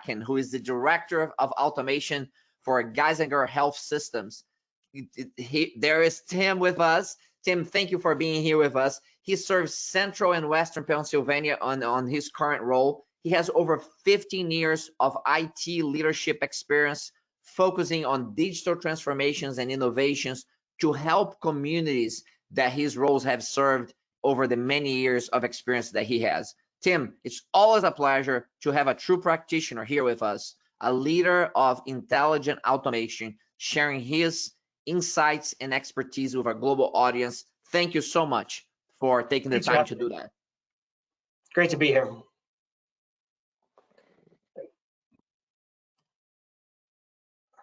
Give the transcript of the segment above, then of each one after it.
Bracken, who is the Director of Automation for Geisinger Health Systems. There is Tim with us. Tim, thank you for being here with us. He serves Central and Western Pennsylvania on his current role. He has over 15 years of IT leadership experience, focusing on digital transformations and innovations to help communities that his roles have served over the many years of experience that he has. Tim, it's always a pleasure to have a true practitioner here with us, a leader of intelligent automation, sharing his insights and expertise with our global audience. Thank you so much for taking the time to do that. Great to be here.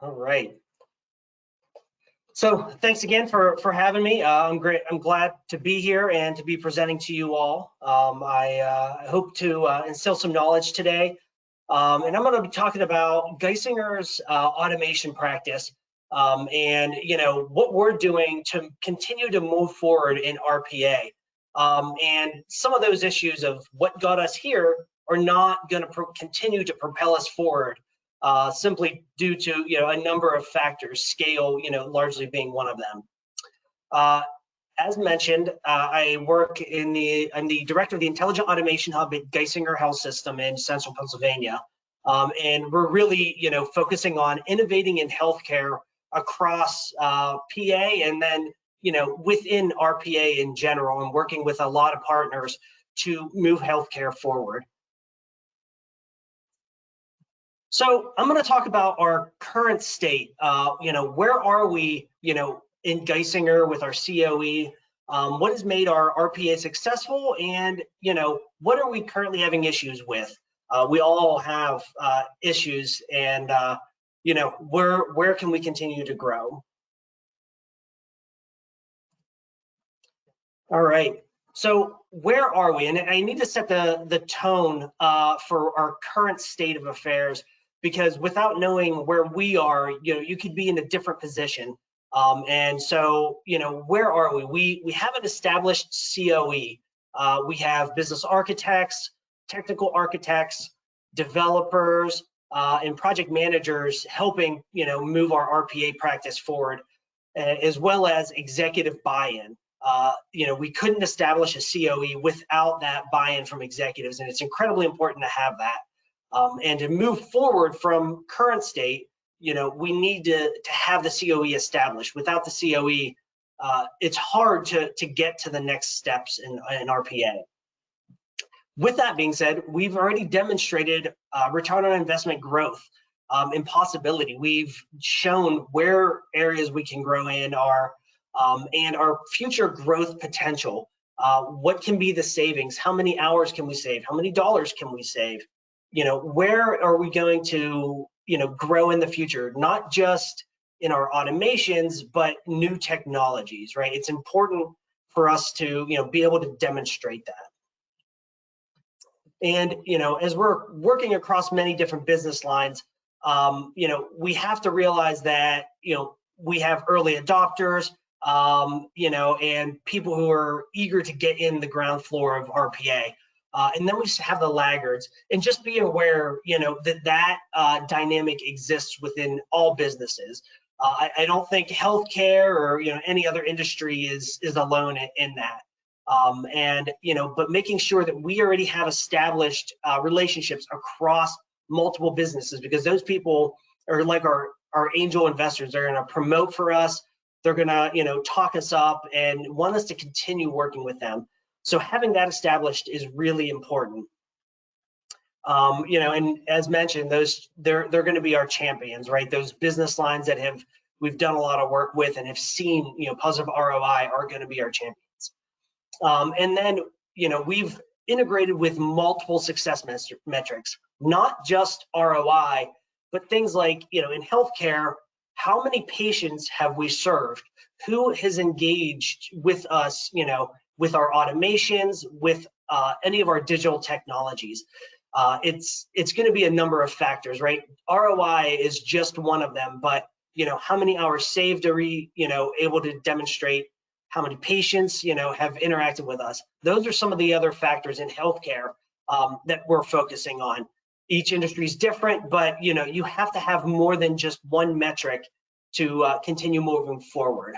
All right. So thanks again for having me. I'm glad to be here and to be presenting to you all. I hope to instill some knowledge today. And I'm going to be talking about Geisinger's automation practice and what we're doing to continue to move forward in RPA. And some of those issues of what got us here are not going to continue to propel us forward. Simply due to a number of factors, scale largely being one of them. As mentioned, I work I'm the director of the Intelligent Automation Hub at Geisinger Health System in Central Pennsylvania, and we're really focusing on innovating in healthcare across PA and then within RPA in general, and working with a lot of partners to move healthcare forward. So I'm going to talk about our current state. Where are we, in Geisinger with our COE? What has made our RPA successful, and what are we currently having issues with? We all have issues, and where can we continue to grow? All right. So where are we? And I need to set the tone for our current state of affairs, because without knowing where we are, you could be in a different position. And so, where are we? We have an established COE. We have business architects, technical architects, developers, and project managers helping, move our RPA practice forward, as well as executive buy-in. We couldn't establish a COE without that buy-in from executives, and it's incredibly important to have that. And to move forward from current state, we need to have the COE established. Without the COE, it's hard to get to the next steps in RPA. With that being said, we've already demonstrated return on investment growth and possibility. We've shown where areas we can grow in are and our future growth potential. What can be the savings? How many hours can we save? How many dollars can we save? Where are we going to, grow in the future? Not just in our automations, but new technologies, right? It's important for us to, be able to demonstrate that. And, as we're working across many different business lines, we have to realize that, we have early adopters, and people who are eager to get in the ground floor of RPA. And then we have the laggards, and just be aware, that dynamic exists within all businesses. I don't think healthcare or any other industry is alone in that. But making sure that we already have established relationships across multiple businesses, because those people are like our angel investors. They're going to promote for us. They're going to talk us up and want us to continue working with them. So having that established is really important. And as mentioned, they're going to be our champions, right? Those business lines that we've done a lot of work with and have seen positive ROI are going to be our champions. And then we've integrated with multiple success metrics, not just ROI, but things like in healthcare, how many patients have we served? Who has engaged with us? With our automations, with any of our digital technologies. It's going to be a number of factors, right? ROI is just one of them, but how many hours saved are we able to demonstrate? How many patients have interacted with us? Those are some of the other factors in healthcare that we're focusing on. Each industry is different, but you have to have more than just one metric to continue moving forward.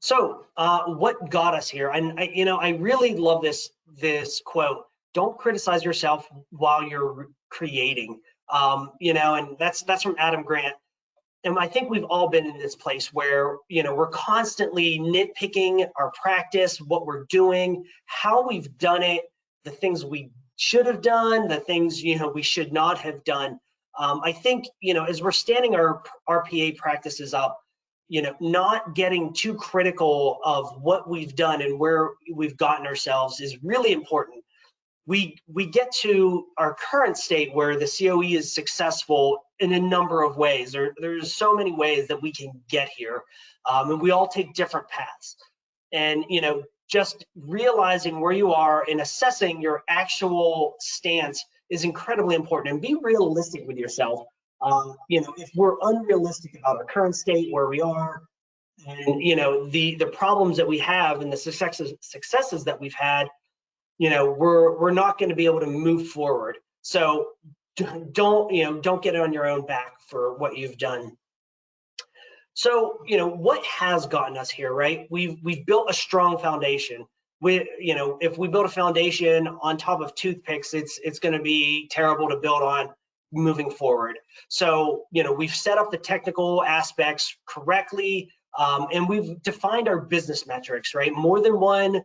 So what got us here? And I really love this quote. Don't criticize yourself while you're creating. And that's from Adam Grant. And I think we've all been in this place where we're constantly nitpicking our practice, what we're doing, how we've done it, the things we should have done, the things we should not have done. I think as we're standing our RPA practices up, not getting too critical of what we've done and where we've gotten ourselves is really important. We get to our current state where the COE is successful in a number of ways. There's so many ways that we can get here, and we all take different paths. And just realizing where you are and assessing your actual stance is incredibly important. And be realistic with yourself. If we're unrealistic about our current state, where we are, and the problems that we have and the successes that we've had, we're not going to be able to move forward. So don't get on your own back for what you've done. So what has gotten us here, right? We've built a strong foundation. If we build a foundation on top of toothpicks, it's going to be terrible to build on moving forward. So we've set up the technical aspects correctly, and we've defined our business metrics, right? More than one.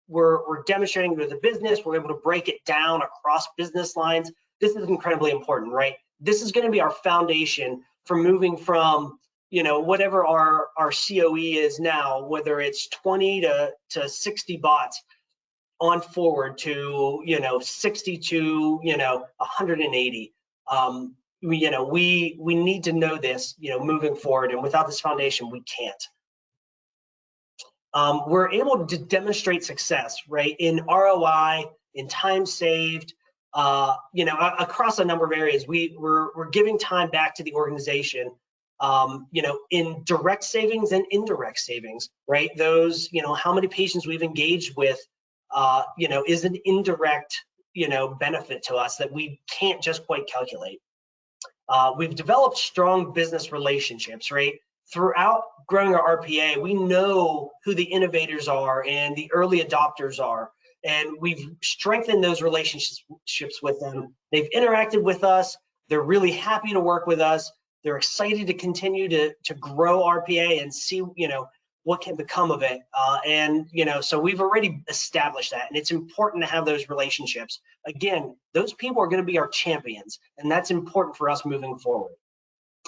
We're demonstrating to the business. We're able to break it down across business lines. This is incredibly important, right? This is going to be our foundation for moving from whatever our COE is now, whether it's 20 to 60 bots, on forward to 60 to 180. We need to know this moving forward, and without this foundation we can't. We're able to demonstrate success, right, in ROI, in time saved, across a number of areas. We're giving time back to the organization, in direct savings and indirect savings, right? Those, how many patients we've engaged with, is an indirect, benefit to us that we can't just quite calculate. We've developed strong business relationships, right? Throughout growing our RPA, we know who the innovators are and the early adopters are, and we've strengthened those relationships with them. They've interacted with us. They're really happy to work with us. They're excited to continue to grow RPA and see, what can become of it. So we've already established that, and it's important to have those relationships. Again, those people are going to be our champions, and that's important for us moving forward.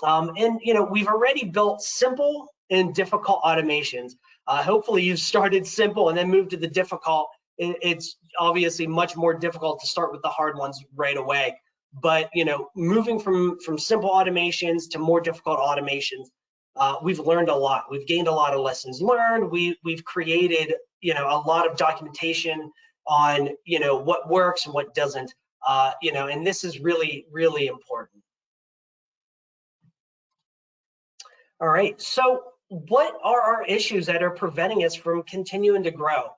We've already built simple and difficult automations. Hopefully you've started simple and then moved to the difficult. It's obviously much more difficult to start with the hard ones right away. But moving from simple automations to more difficult automations, we've learned a lot. We've gained a lot of lessons learned. We've created a lot of documentation on what works and what doesn't. And this is really, really important. All right, so what are our issues that are preventing us from continuing to grow?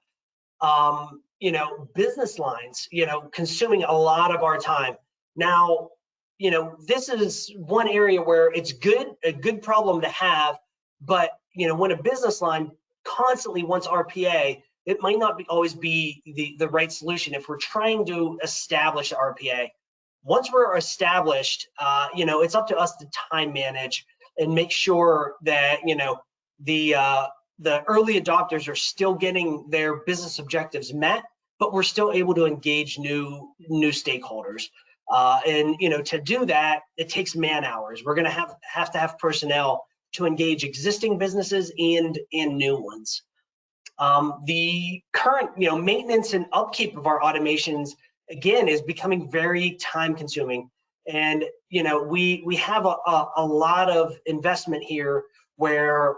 Business lines, consuming a lot of our time. Now, this is one area where it's a good problem to have, but when a business line constantly wants RPA, it might not always be the right solution if we're trying to establish RPA. Once we're established, it's up to us to time manage and make sure that the early adopters are still getting their business objectives met, but we're still able to engage new stakeholders. To do that, it takes man hours. We're going to have to have personnel to engage existing businesses and new ones. The current maintenance and upkeep of our automations, again, is becoming very time consuming. And we have a lot of investment here where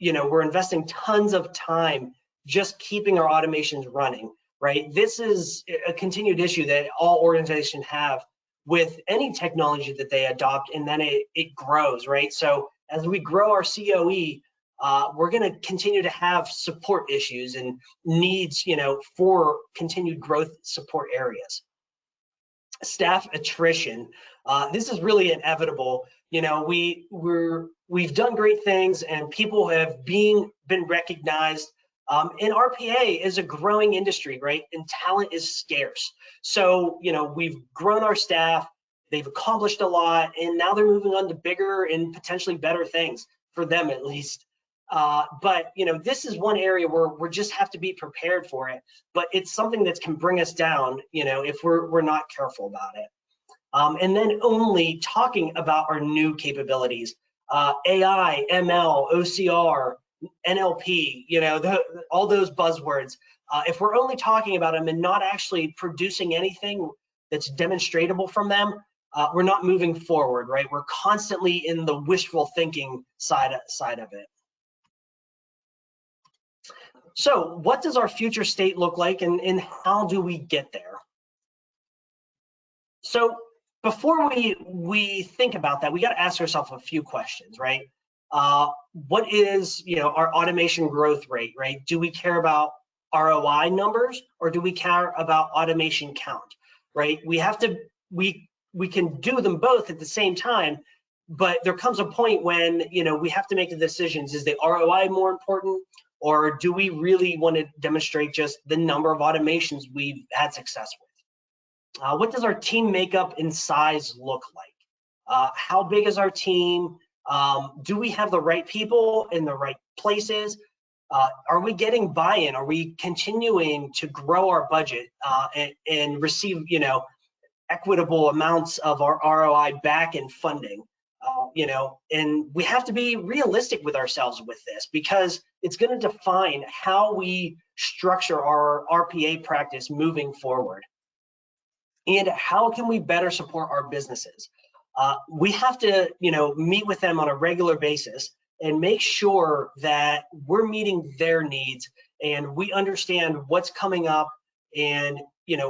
we're investing tons of time just keeping our automations running, right? This is a continued issue that all organizations have with any technology that they adopt, and then it grows, right? So as we grow our COE, we're going to continue to have support issues and needs, for continued growth support areas. Staff attrition. This is really inevitable. We've done great things and people have been recognized. And RPA is a growing industry, right? And talent is scarce. So, we've grown our staff, they've accomplished a lot, and now they're moving on to bigger and potentially better things, for them at least. But this is one area where we just have to be prepared for it. But it's something that can bring us down, if we're not careful about it. And then only talking about our new capabilities, AI, ML, OCR, NLP, all those buzzwords. If we're only talking about them and not actually producing anything that's demonstratable from them, we're not moving forward, right? We're constantly in the wishful thinking side of it. So what does our future state look like, and how do we get there? So before we think about that, we got to ask ourselves a few questions, right? What is our automation growth rate, right? Do we care about ROI numbers, or do we care about automation count, right? We can do them both at the same time, but there comes a point when we have to make the decisions. Is the ROI more important, or do we really want to demonstrate just the number of automations we've had success with? What does our team makeup and size look like? How big is our team? Do we have the right people in the right places? Are we getting buy-in? Are we continuing to grow our budget and receive equitable amounts of our ROI back in funding? And we have to be realistic with ourselves with this, because it's going to define how we structure our RPA practice moving forward. And how can we better support our businesses? We have to, meet with them on a regular basis and make sure that we're meeting their needs and we understand what's coming up and,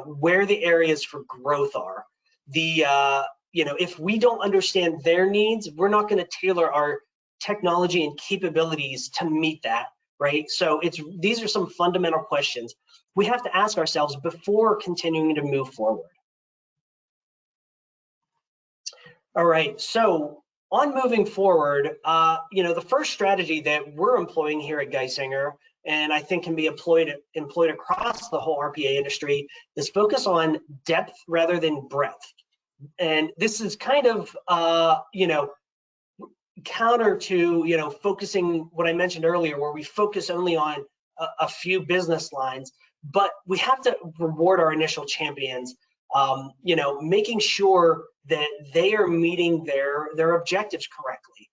where the areas for growth are. If we don't understand their needs, we're not going to tailor our technology and capabilities to meet that, right? So these are some fundamental questions we have to ask ourselves before continuing to move forward. All right, so on moving forward, the first strategy that we're employing here at Geisinger, and I think can be employed across the whole RPA industry, is focus on depth rather than breadth. And this is kind of, counter to, focusing what I mentioned earlier, where we focus only on a few business lines, but we have to reward our initial champions, making sure that they are meeting their objectives correctly.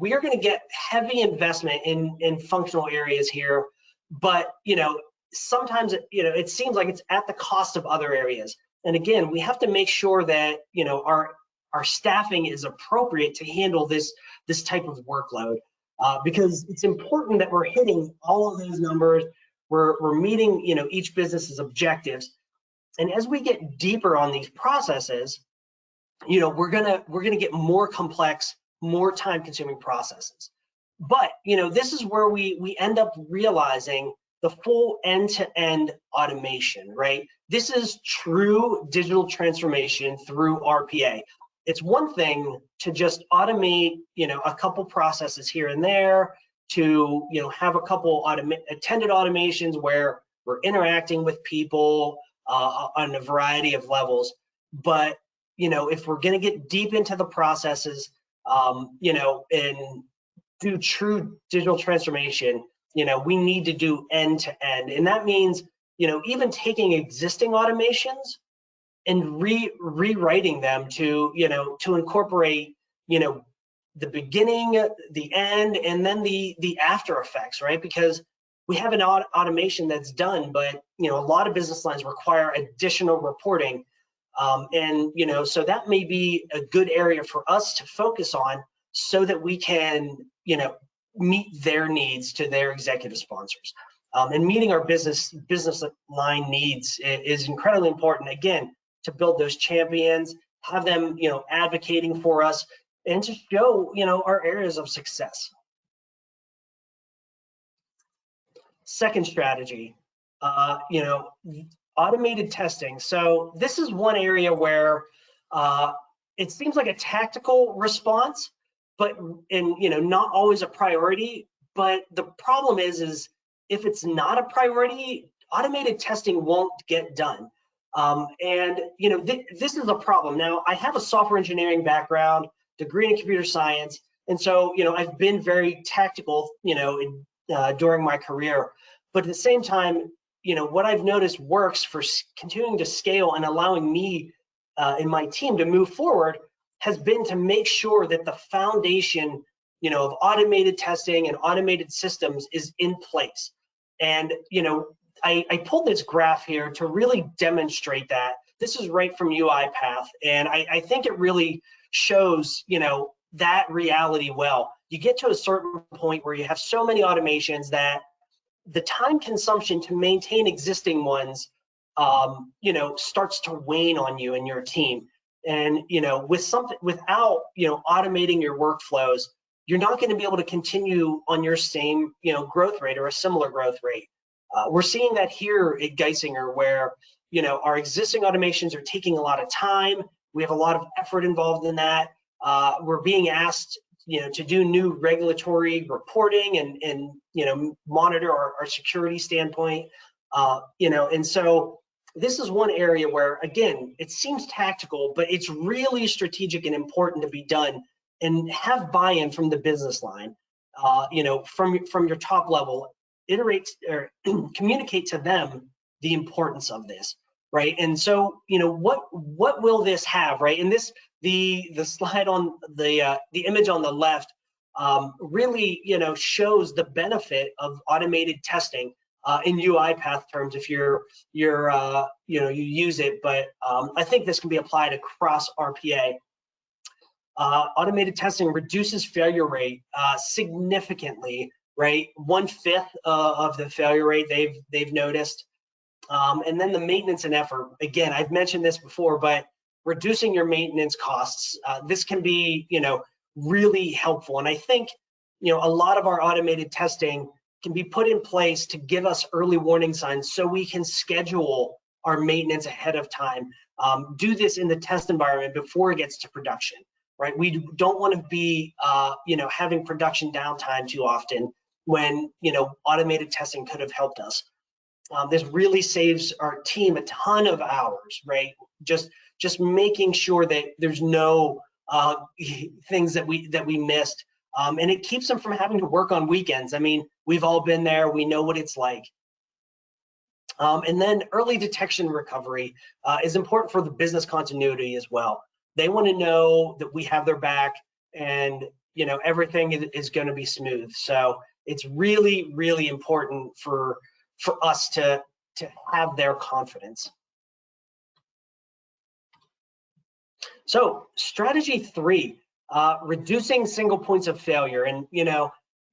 We are going to get heavy investment in functional areas here, but sometimes it seems like it's at the cost of other areas. And again, we have to make sure that our staffing is appropriate to handle this type of workload, because it's important that we're hitting all of those numbers. We're meeting each business's objectives. And as we get deeper on these processes, we're gonna get more complex, more time-consuming processes. But this is where we end up realizing the full end-to-end automation, right? This is true digital transformation through RPA. It's one thing to just automate, a couple processes here and there, to have a couple attended automations where we're interacting with people on a variety of levels. But if we're going to get deep into the processes, and do true digital transformation, we need to do end to end, and that means even taking existing automations and rewriting them to incorporate the beginning, the end, and then the after effects, right? Because we have an automation that's done, but a lot of business lines require additional reporting, and so that may be a good area for us to focus on, so that we can meet their needs to their executive sponsors. And meeting our business line needs is incredibly important, again, to build those champions, have them advocating for us, and to show our areas of success. Second strategy, automated testing. So this is one area where it seems like a tactical response, but not always a priority. But the problem is if it's not a priority, automated testing won't get done. This is a problem. Now, I have a software engineering background, degree in computer science, and so I've been very tactical, during my career. But at the same time, what I've noticed works for continuing to scale and allowing me and my team to move forward has been to make sure that the foundation, of automated testing and automated systems is in place. And I pulled this graph here to really demonstrate that. This is right from UiPath, and I think it really shows, that reality well. You get to a certain point where you have so many automations that the time consumption to maintain existing ones, starts to wane on you and your team. And without automating your workflows, you're not going to be able to continue on your same growth rate or a similar growth rate. We're seeing that here at Geisinger, where our existing automations are taking a lot of time. We have a lot of effort involved in that. We're being asked to do new regulatory reporting and monitor our security standpoint. And so this is one area where, again, it seems tactical, but it's really strategic and important to be done and have buy-in from the business line. From your top level, iterate or communicate to them the importance of this, right? And so, what will this have, right? And the slide on the image on the left really, shows the benefit of automated testing in UiPath terms if you use it. But I think this can be applied across RPA. Automated testing reduces failure rate significantly, right? 1/5 of the failure rate they've noticed. And then the maintenance and effort. Again, I've mentioned this before, but reducing your maintenance costs, this can be, really helpful. And I think, a lot of our automated testing can be put in place to give us early warning signs so we can schedule our maintenance ahead of time. Do this in the test environment before it gets to production, right? We don't want to be, having production downtime too often when, automated testing could have helped us. This really saves our team a ton of hours, right? Just making sure that there's no things that we missed, and it keeps them from having to work on weekends. I mean, we've all been there. We know what it's like. And then early detection recovery is important for the business continuity as well. They want to know that we have their back and everything is going to be smooth. So it's really, really important for us to have their confidence. So strategy 3, reducing single points of failure. And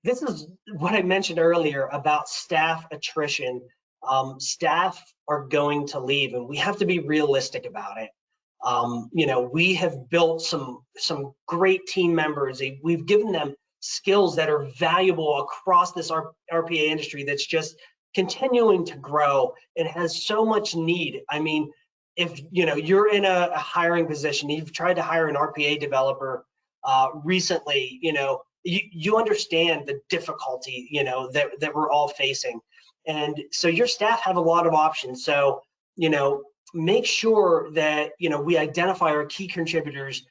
this is what I mentioned earlier about staff attrition. Staff are going to leave, and we have to be realistic about it. We have built some great team members. We've given them skills that are valuable across this RPA industry that's just continuing to grow and has so much need. I mean, if you're in a hiring position, you've tried to hire an RPA developer recently, you understand the difficulty that we're all facing. And so your staff have a lot of options. So make sure that we identify our key contributors,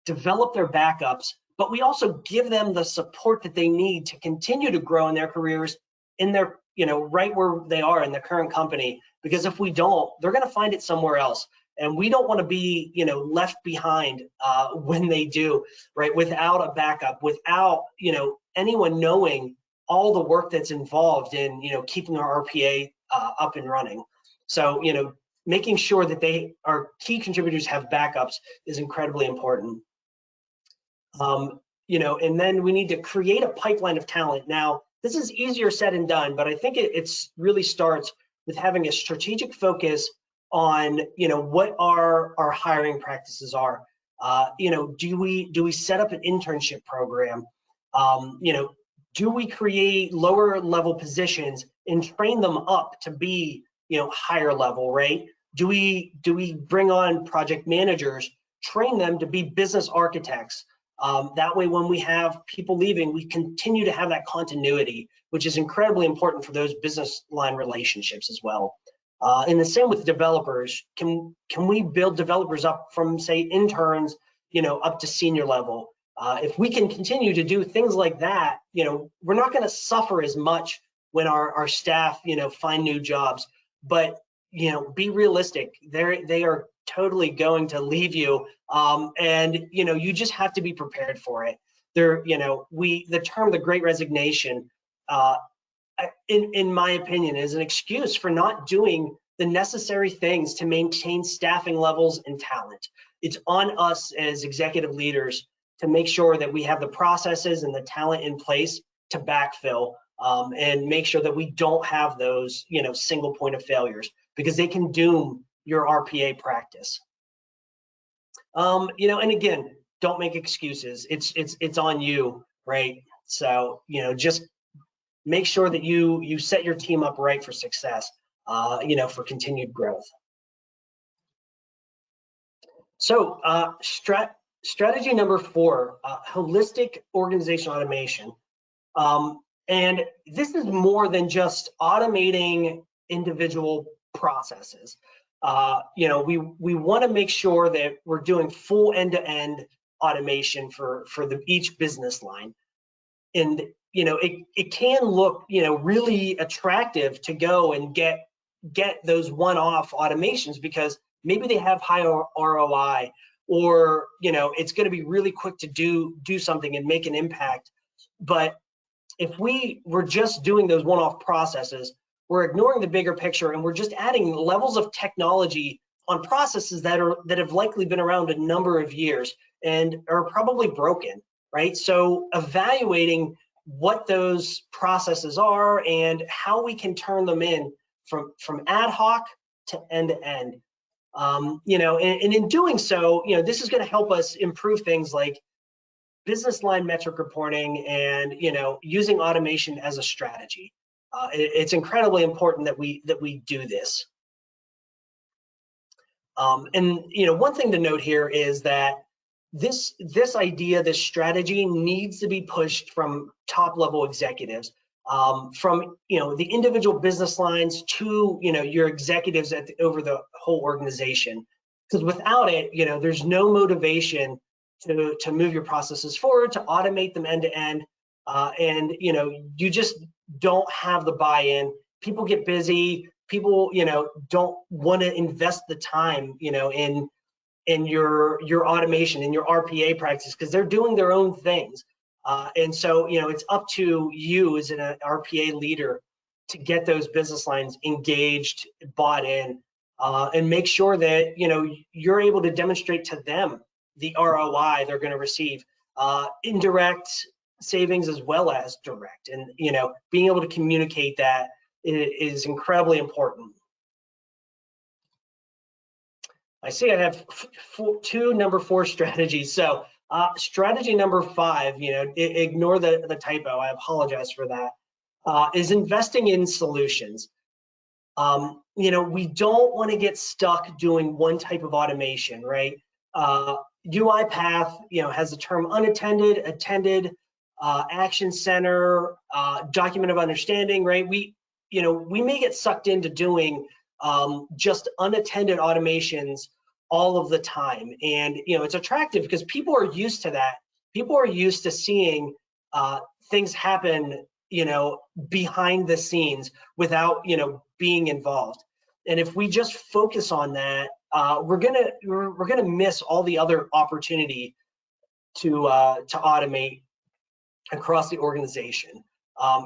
develop their backups, but we also give them the support that they need to continue to grow in their careers in their right where they are in their current company. Because if we don't, they're going to find it somewhere else, and we don't want to be left behind when they do, right? Without a backup, without anyone knowing all the work that's involved in keeping our RPA up and running. So making sure that our key contributors have backups is incredibly important. And then we need to create a pipeline of talent. Now, this is easier said than done, but I think it really starts with having a strategic focus on what our hiring practices are. Do we set up an internship program? Do we create lower level positions and train them up to be, higher level, right? Do we bring on project managers, train them to be business architects? That way, when we have people leaving, we continue to have that continuity, which is incredibly important for those business line relationships as well. And the same with developers. Can we build developers up from, say, interns, up to senior level? If we can continue to do things like that, we're not going to suffer as much when our staff, find new jobs. But be realistic. They are totally going to leave you, and you just have to be prepared for it. The term "the Great Resignation," in my opinion, is an excuse for not doing the necessary things to maintain staffing levels and talent. It's on us as executive leaders to make sure that we have the processes and the talent in place to backfill, and make sure that we don't have those, single point of failures, because they can doom your RPA practice. And again, don't make excuses. It's on you, right? So, just make sure that you set your team up right for success, for continued growth. So, strategy number 4, holistic organization automation. And this is more than just automating individual processes. We want to make sure that we're doing full end-to-end automation for each business line. And it can look really attractive to go and get those one-off automations, because maybe they have high ROI, or it's going to be really quick to do something and make an impact. But if we were just doing those one-off processes, we're ignoring the bigger picture, and we're just adding levels of technology on processes that have likely been around a number of years and are probably broken, right? So evaluating what those processes are and how we can turn them in from ad hoc to end to end. And in doing so, this is going to help us improve things like business line metric reporting and using automation as a strategy. It's incredibly important that we do this. And one thing to note here is that this idea, this strategy, needs to be pushed from top level executives, from the individual business lines to your executives over the whole organization. Because without it, there's no motivation to move your processes forward, to automate them end to end, and you just don't have the buy-in. People get busy. People don't want to invest the time in your automation, in your RPA practice, because they're doing their own things. And so it's up to you as an RPA leader to get those business lines engaged, bought in, and make sure that you're able to demonstrate to them the ROI they're going to receive, indirect savings as well as direct. And being able to communicate that is incredibly important. I see I have two number 4 strategies. So strategy number 5, ignore the typo, I apologize for that, is investing in solutions. We don't want to get stuck doing one type of automation, right? UiPath, has the term unattended, attended, action center, document of understanding, right? We may get sucked into doing just unattended automations all of the time, and it's attractive because people are used to that. People are used to seeing things happen, behind the scenes without being involved. And if we just focus on that, we're gonna miss all the other opportunity to automate across the organization.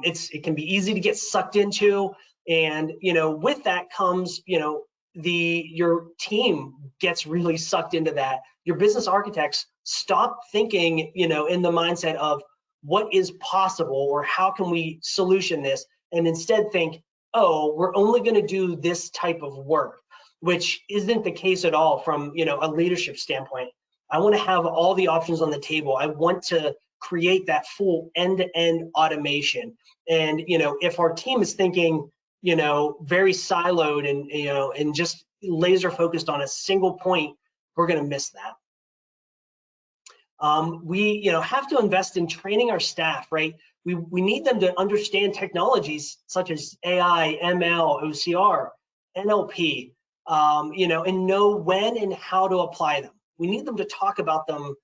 It can be easy to get sucked into, and with that comes your team gets really sucked into that. Your business architects stop thinking in the mindset of what is possible or how can we solution this, and instead think, oh, we're only going to do this type of work, which isn't the case at all from a leadership standpoint. I want to have all the options on the table. I want to create that full end-to-end automation. And if our team is thinking very siloed and just laser focused on a single point, we're going to miss that. We have to invest in training our staff, right? We need them to understand technologies such as AI, ML, OCR, NLP, and know when and how to apply them. We need them to talk about them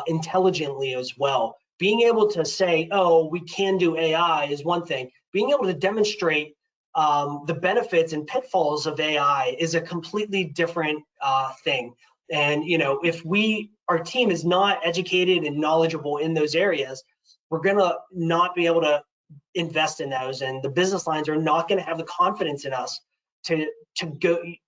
intelligently as well. Being able to say, oh, we can do AI is one thing. Being able to demonstrate the benefits and pitfalls of AI is a completely different thing. And if our team is not educated and knowledgeable in those areas, we're gonna not be able to invest in those, and the business lines are not gonna have the confidence in us to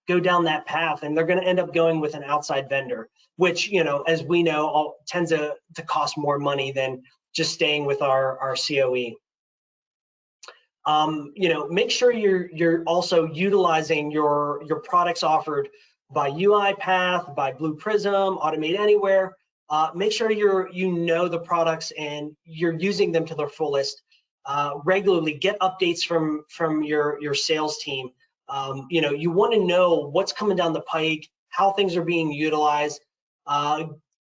go down that path, and they're gonna end up going with an outside vendor, which as we know tends to cost more money than just staying with our COE. Make sure you're also utilizing your products offered by UiPath, by Blue Prism, Automate Anywhere. Make sure you know the products and you're using them to their fullest. Regularly get updates from your sales team. You want to know what's coming down the pike, how things are being utilized.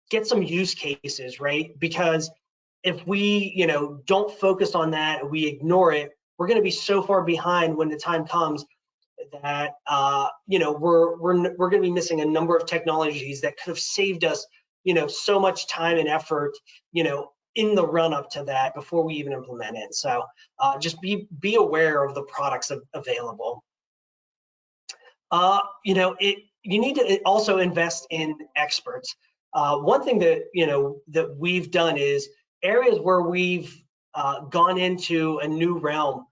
Get some use cases, right? Because if we don't focus on that, we ignore it, we're going to be so far behind when the time comes that we're going to be missing a number of technologies that could have saved us so much time and effort in the run up to that before we even implement it. So just be aware of the products available. You need to also invest in experts. One thing that we've done is areas where we've gone into a new realm,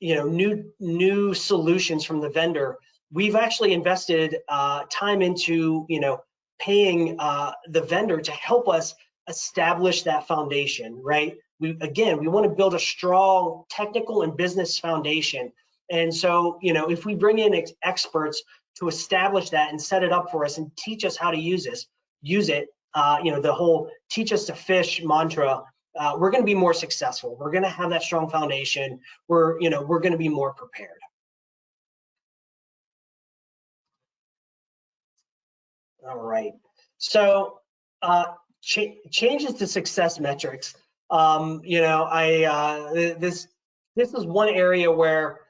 new solutions from the vendor. We've actually invested time into paying the vendor to help us establish that foundation, right? We want to build a strong technical and business foundation. And so, if we bring in experts to establish that and set it up for us and teach us how to use it, the whole teach us to fish mantra, we're going to be more successful. We're going to have that strong foundation. We're going to be more prepared. All right. So changes to success metrics. This is one area where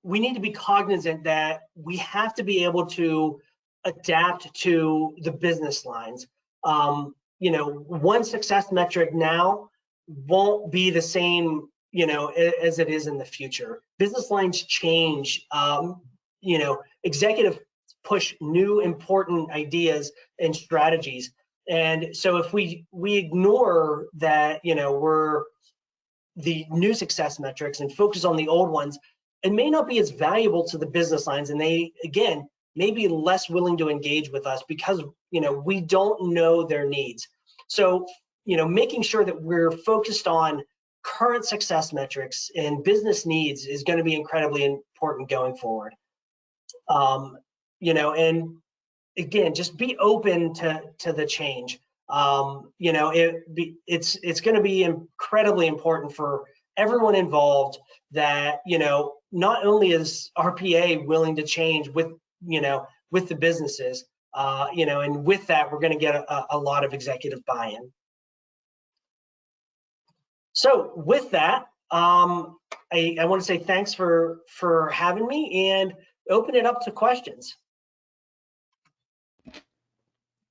we need to be cognizant that we have to be able to adapt to the business lines. One success metric now won't be the same, as it is in the future. Business lines change. Executive push new important ideas and strategies. And so if we ignore that, we're the new success metrics and focus on the old ones, it may not be as valuable to the business lines, and they, again, may be less willing to engage with us because, we don't know their needs. So, making sure that we're focused on current success metrics and business needs is going to be incredibly important going forward. And again, just be open to the change. It's going to be incredibly important for everyone involved that, not only is RPA willing to change with the businesses, and with that, we're going to get a lot of executive buy-in. So with that, I want to say thanks for having me and open it up to questions.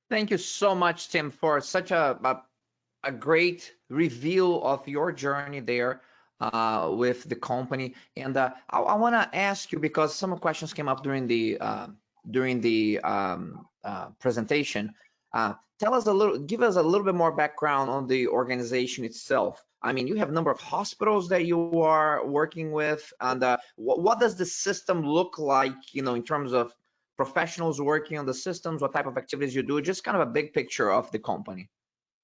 Thank you so much, Tim, for such a great review of your journey there with the company. And I want to ask you, because some questions came up during the presentation. Give us a little bit more background on the organization itself. I mean, you have a number of hospitals that you are working with, and what does the system look like, in terms of professionals working on the systems, what type of activities you do, just kind of a big picture of the company.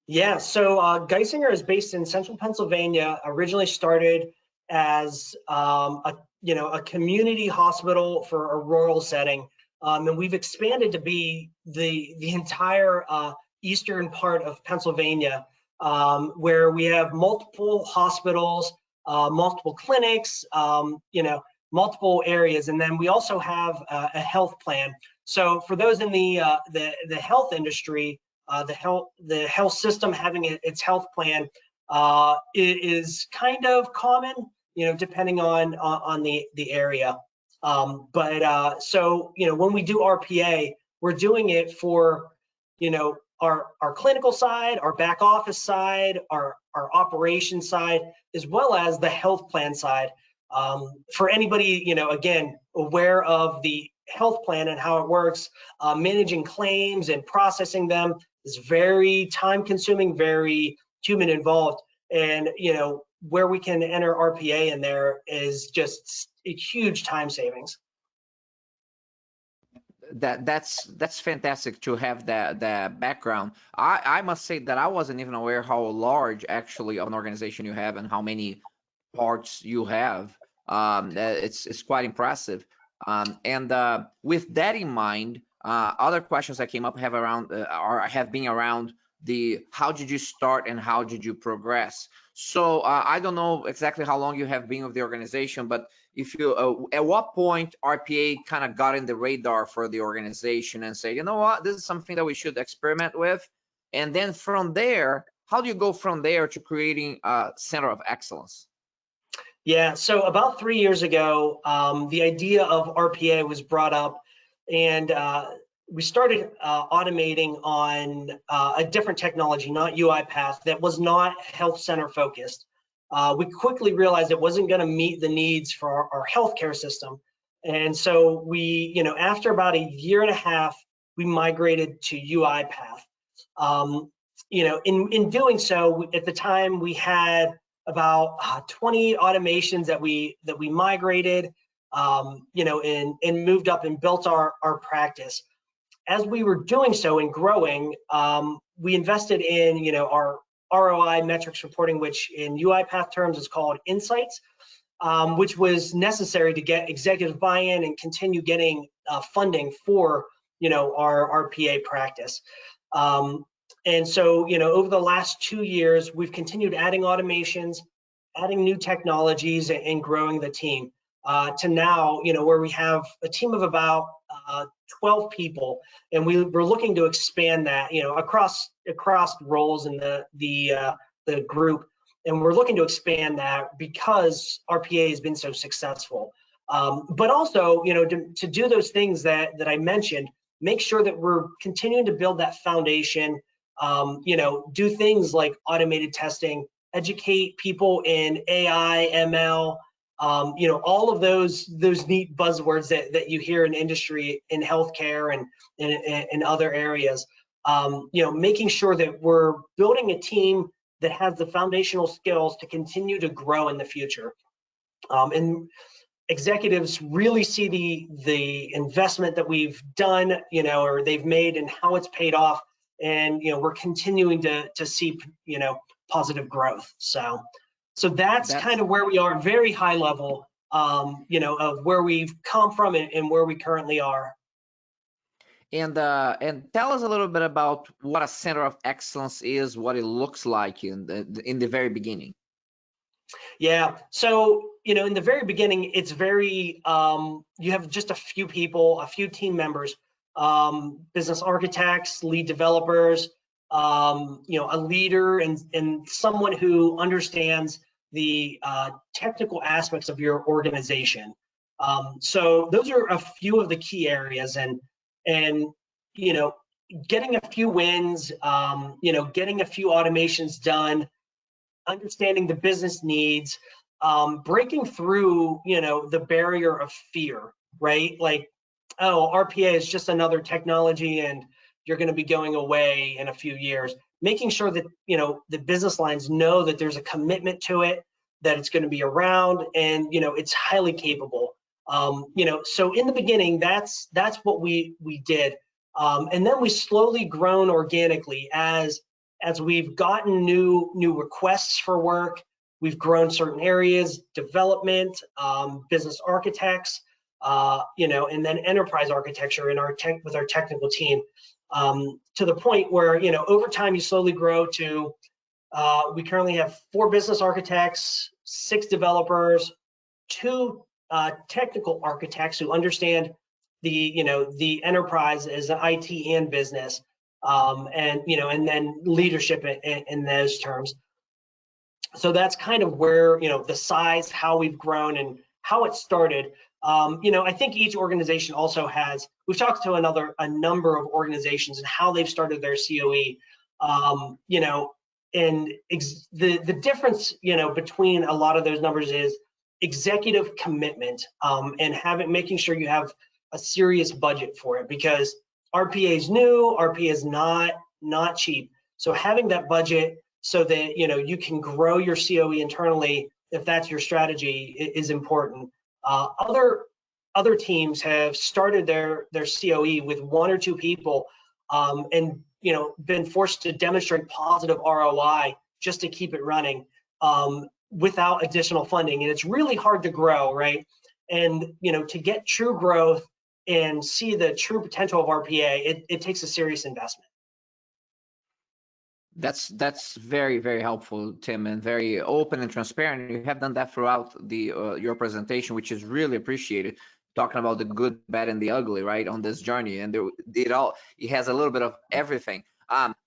Yeah, so Geisinger is based in central Pennsylvania, originally started as a community hospital for a rural setting. And we've expanded to be the entire eastern part of Pennsylvania. where we have multiple hospitals, multiple clinics, multiple areas, and then we also have a health plan. So for those in the health industry, the health system having its health plan is kind of common, depending on the area. So when we do RPA, we're doing it for our clinical side, our back office side, our operations side, as well as the health plan side. For anybody, again, aware of the health plan and how it works, managing claims and processing them is very time consuming, very human involved. And, where we can enter RPA in there is just a huge time savings. That's fantastic to have that background. I must say that I wasn't even aware how large actually of an organization you have and how many parts you have. It's quite impressive. With that in mind, other questions that came up have been around the how did you start and how did you progress. So I don't know exactly how long you have been with the organization, but if you at what point RPA kind of got in the radar for the organization and say, you know what, this is something that we should experiment with, and then from there, how do you go from there to creating a center of excellence? Yeah, so about 3 years ago, the idea of RPA was brought up, and we started automating on a different technology, not UiPath, that was not health center focused. We quickly realized it wasn't going to meet the needs for our healthcare system. And so we, after about 1.5 years, we migrated to UiPath. In doing so, at the time we had about 20 automations that we migrated, and moved up and built our practice. As we were doing so and growing, we invested in our ROI metrics reporting, which in UiPath terms is called Insights, which was necessary to get executive buy-in and continue getting funding for our RPA practice. And so over the last 2 years, we've continued adding automations, adding new technologies, and growing the team to now where we have a team of about 12 people, and we're looking to expand that across roles in the group, and we're looking to expand that because RPA has been so successful. But also to do those things that I mentioned, make sure that we're continuing to build that foundation, do things like automated testing, educate people in AI, ML, all of those neat buzzwords that you hear in industry, in healthcare and in other areas. Making sure that we're building a team that has the foundational skills to continue to grow in the future. And executives really see the investment that we've done, or they've made, and how it's paid off. And we're continuing to see positive growth. So that's kind of where we are, very high level, of where we've come from and where we currently are. And tell us a little bit about what a center of excellence is, what it looks like in the very beginning. Yeah, so in the very beginning, it's very you have just a few people, a few team members, business architects, lead developers, a leader, and someone who understands the technical aspects of your organization. So those are a few of the key areas, and getting a few wins, getting a few automations done, understanding the business needs, breaking through the barrier of fear, right? Like, oh, RPA is just another technology and you're going to be going away in a few years. Making sure that the business lines know that there's a commitment to it, that it's going to be around, and it's highly capable. So in the beginning, that's what we did, and then we slowly grown organically as we've gotten new requests for work. We've grown certain areas, development, business architects, and then enterprise architecture with our technical team, to the point where over time you slowly grow to We currently have 4 business architects, 6 developers, 2 technical architects who understand the enterprise as an IT and business, and then leadership in those terms. So that's kind of where the size, how we've grown, and how it started. I think each organization also has. We've talked to a number of organizations and how they've started their COE. And the difference between a lot of those numbers is executive commitment, and making sure you have a serious budget for it, because RPA is new, RPA is not cheap. So having that budget so that you can grow your COE internally, if that's your strategy, is important. Other teams have started their COE with 1 or 2 people, and been forced to demonstrate positive ROI just to keep it running, without additional funding. And it's really hard to grow, right? And to get true growth and see the true potential of RPA, it takes a serious investment. That's very, very helpful, Tim, and very open and transparent. You have done that throughout your presentation, which is really appreciated. Talking about the good, bad, and the ugly, right, on this journey, and it has a little bit of everything.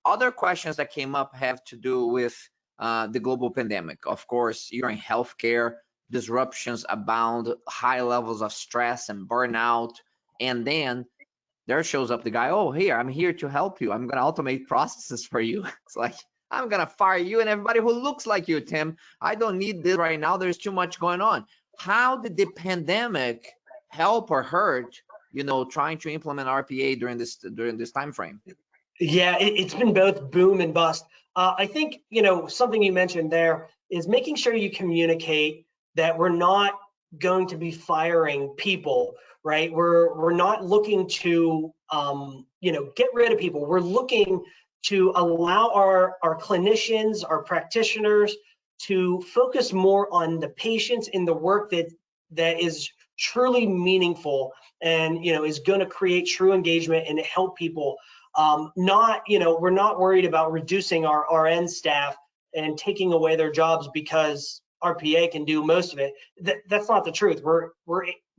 Other questions that came up have to do with the global pandemic. Of course, you're in healthcare, disruptions abound, high levels of stress and burnout, and then there shows up the guy, oh, here, I'm here to help you. I'm going to automate processes for you. It's like, I'm going to fire you and everybody who looks like you, Tim. I don't need this right now. There's too much going on. How did the pandemic help or hurt, trying to implement RPA during this time frame? Yeah, it's been both boom and bust. I think, something you mentioned there is making sure you communicate that we're not going to be firing people, right? We're not looking to get rid of people. We're looking to allow our clinicians, our practitioners, to focus more on the patients in the work that is truly meaningful and is going to create true engagement and help people. We're not worried about reducing our RN staff and taking away their jobs because RPA can do most of it. That's not the truth.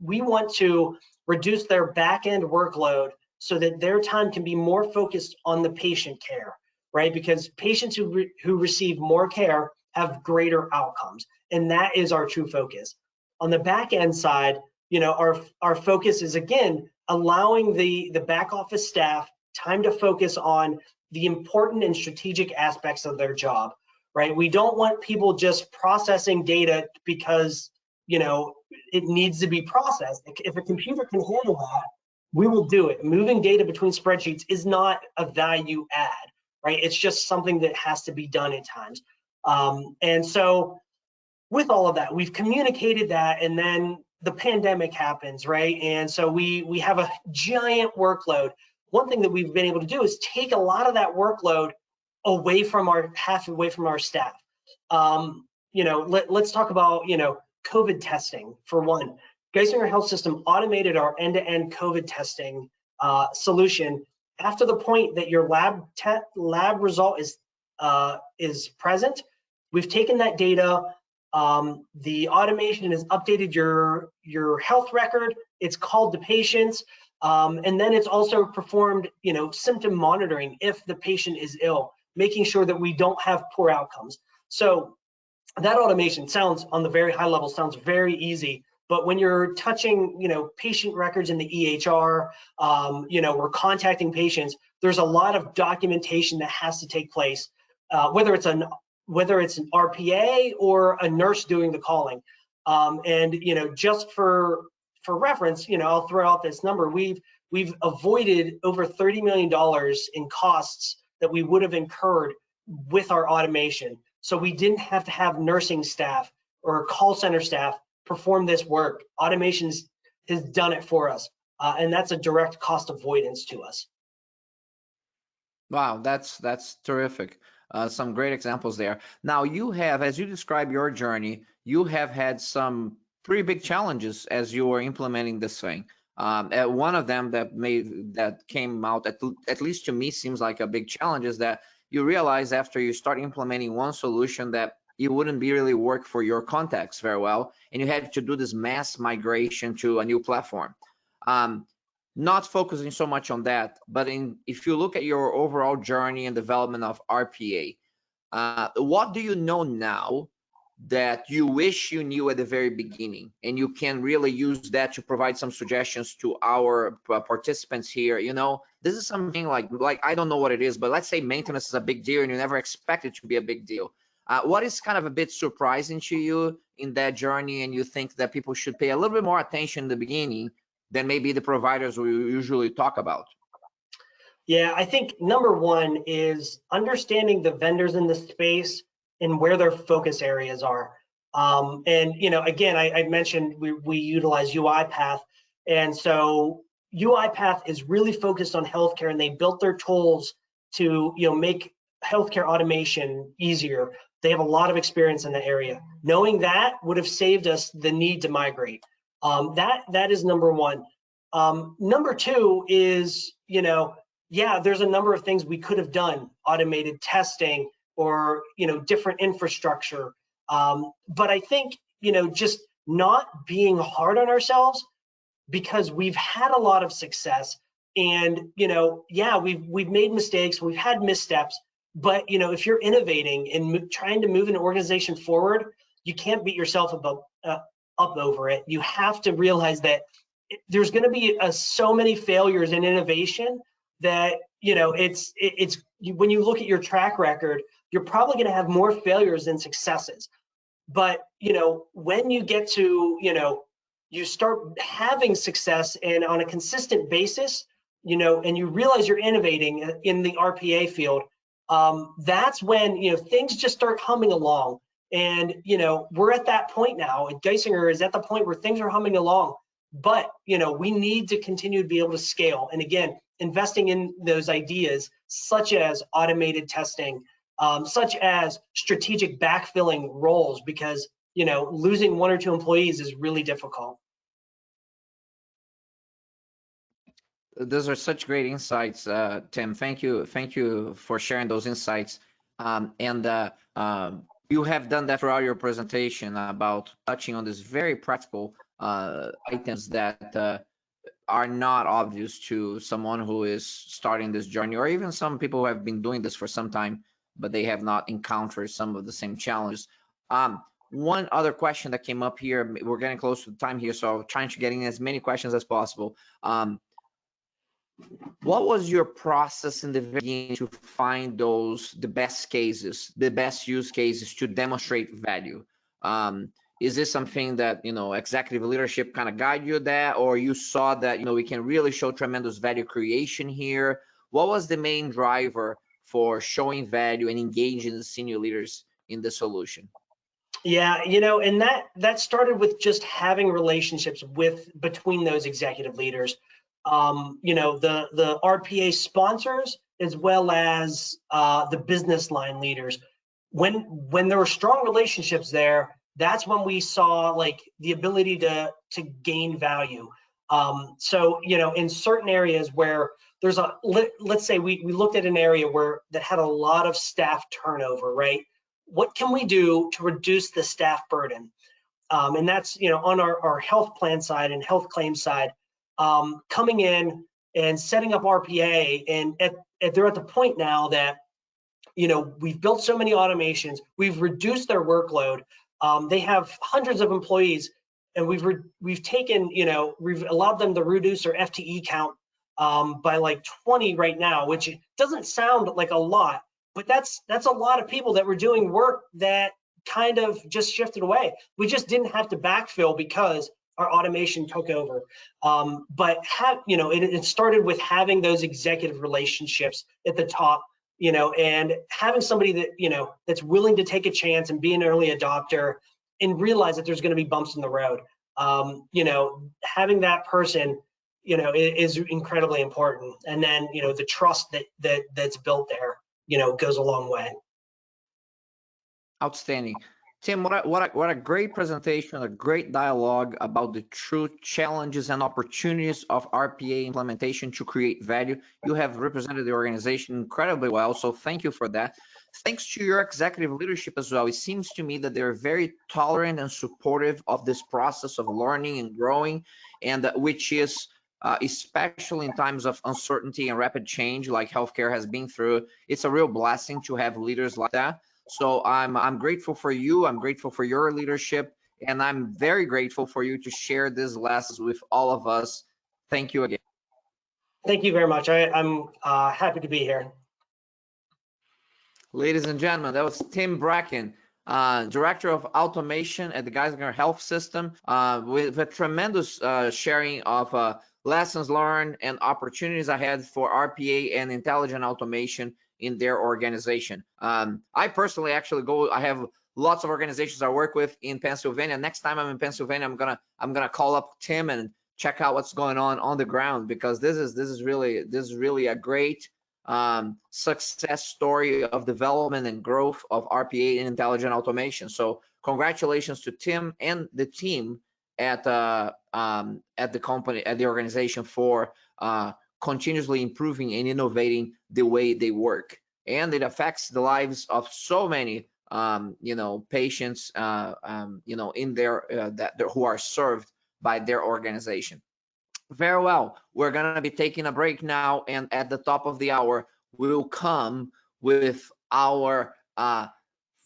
We want to reduce their back-end workload so that their time can be more focused on the patient care, right? Because patients who receive more care have greater outcomes, and that is our true focus. On the back-end side, our focus is, again, allowing the back office staff time to focus on the important and strategic aspects of their job, right? We don't want people just processing data because it needs to be processed. If a computer can handle that, we will do it. Moving data between spreadsheets is not a value add, right? It's just something that has to be done at times. And so with all of that, we've communicated that, and then the pandemic happens, right? And so we have a giant workload. One thing that we've been able to do is take a lot of that workload away from our staff. Let's talk about COVID testing for one. Geisinger Health System automated our end-to-end COVID testing solution after the point that your lab result is present. We've taken that data. The automation has updated your health record. It's called the patients, and then it's also performed symptom monitoring if the patient is ill, making sure that we don't have poor outcomes. So that automation sounds, on the very high level, sounds very easy, but when you're touching patient records in the EHR, we're contacting patients, there's a lot of documentation that has to take place, whether it's an RPA or a nurse doing the calling. Just for reference, I'll throw out this number. We've avoided over $30 million in costs that we would have incurred with our automation. So we didn't have to have nursing staff or call center staff perform this work. Automation has done it for us, and that's a direct cost avoidance to us. Wow, that's terrific. Some great examples there. Now you have, as you describe your journey, you have had some pretty big challenges as you were implementing this thing. One of them that came out, at least to me, seems like a big challenge is that you realize after you start implementing one solution that it wouldn't be really work for your context very well, and you have to do this mass migration to a new platform. Not focusing so much on that, but if you look at your overall journey and development of RPA, what do you know now that you wish you knew at the very beginning, and you can really use that to provide some suggestions to our participants here? You know, this is something like I don't know what it is, but let's say maintenance is a big deal and you never expect it to be a big deal. What is kind of a bit surprising to you in that journey, and you think that people should pay a little bit more attention in the beginning than maybe the providers we usually talk about? Yeah, I think number one is understanding the vendors in the space and where their focus areas are. And you know, again, I mentioned we utilize UiPath, and so UiPath is really focused on healthcare, and they built their tools to make healthcare automation easier. They have a lot of experience in the area. Knowing that would have saved us the need to migrate. That is number one. Number two is, yeah, there's a number of things we could have done, automated testing or, different infrastructure. But I think, just not being hard on ourselves, because we've had a lot of success, and, yeah, we've made mistakes, we've had missteps, but, if you're innovating and trying to move an organization forward, you can't beat yourself up over it. You have to realize that there's going to be so many failures in innovation that it's when you look at your track record, you're probably going to have more failures than successes. But when you get to you start having success and on a consistent basis, and you realize you're innovating in the RPA field, that's when things just start humming along. And we're at that point now. Geisinger is at the point where things are humming along. But we need to continue to be able to scale, and again, investing in those ideas such as automated testing, such as strategic backfilling roles, because losing one or two employees is really difficult. Those are such great insights, Tim. Thank you for sharing those insights. You have done that throughout your presentation about touching on this very practical items that are not obvious to someone who is starting this journey, or even some people who have been doing this for some time, but they have not encountered some of the same challenges. One other question that came up here, we're getting close to the time here, so I'm trying to get in as many questions as possible. What was your process in the beginning to find the best cases, the best use cases to demonstrate value? Is this something that executive leadership kind of guide you that, or you saw that we can really show tremendous value creation here? What was the main driver for showing value and engaging the senior leaders in the solution? Yeah, and that started with just having relationships between those executive leaders, the RPA sponsors, as well as the business line leaders. When there were strong relationships there, that's when we saw like the ability to gain value. So in certain areas where there's let's say we looked at an area that had a lot of staff turnover, right? What can we do to reduce the staff burden? And that's on our health plan side and health claim side, coming in and setting up RPA, and they're at the point now that we've built so many automations, we've reduced their workload. They have hundreds of employees, and we've taken we've allowed them to reduce their FTE count by like 20 right now, which doesn't sound like a lot, but that's a lot of people that were doing work that kind of just shifted away. We just didn't have to backfill because our automation took over. But it started with having those executive relationships at the top, and having somebody that that's willing to take a chance and be an early adopter and realize that there's going to be bumps in the road. Having that person is incredibly important, and then the trust that's built there goes a long way. Outstanding. Tim, what a great presentation, a great dialogue about the true challenges and opportunities of RPA implementation to create value. You have represented the organization incredibly well, so thank you for that. Thanks to your executive leadership as well. It seems to me that they're very tolerant and supportive of this process of learning and growing, and which is especially in times of uncertainty and rapid change like healthcare has been through. It's a real blessing to have leaders like that. So I'm grateful for you. I'm grateful for your leadership, and I'm very grateful for you to share these lessons with all of us. Thank you again. Thank you very much. I'm happy to be here. Ladies and gentlemen, that was Tim Bracken, Director of Automation at the Geisinger Health System, with a tremendous sharing of lessons learned and opportunities ahead for RPA and intelligent automation in their organization. I personally actually I have lots of organizations I work with in Pennsylvania. Next time I'm in Pennsylvania, I'm gonna call up Tim and check out what's going on the ground, because this is really a great success story of development and growth of RPA and intelligent automation. So congratulations to Tim and the team at the company, at the organization, for continuously improving and innovating the way they work. And it affects the lives of so many patients in their who are served by their organization. Very well. We're going to be taking a break now, and at the top of the hour, we will come with our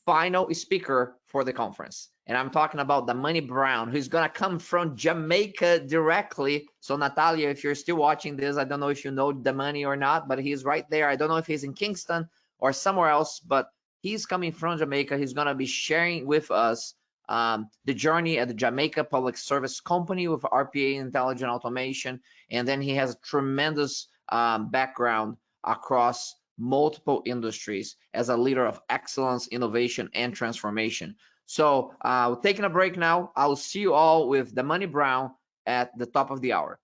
final speaker for the conference. And I'm talking about Damani Brown, who's going to come from Jamaica directly. So, Natalia, if you're still watching this, I don't know if you know Damani or not, but he's right there. I don't know if he's in Kingston or somewhere else, but he's coming from Jamaica. He's going to be sharing with us the journey at the Jamaica Public Service Company with RPA intelligent automation. And then he has a tremendous background across multiple industries as a leader of excellence, innovation, and transformation. So taking a break now. I'll see you all with Damani Brown at the top of the hour.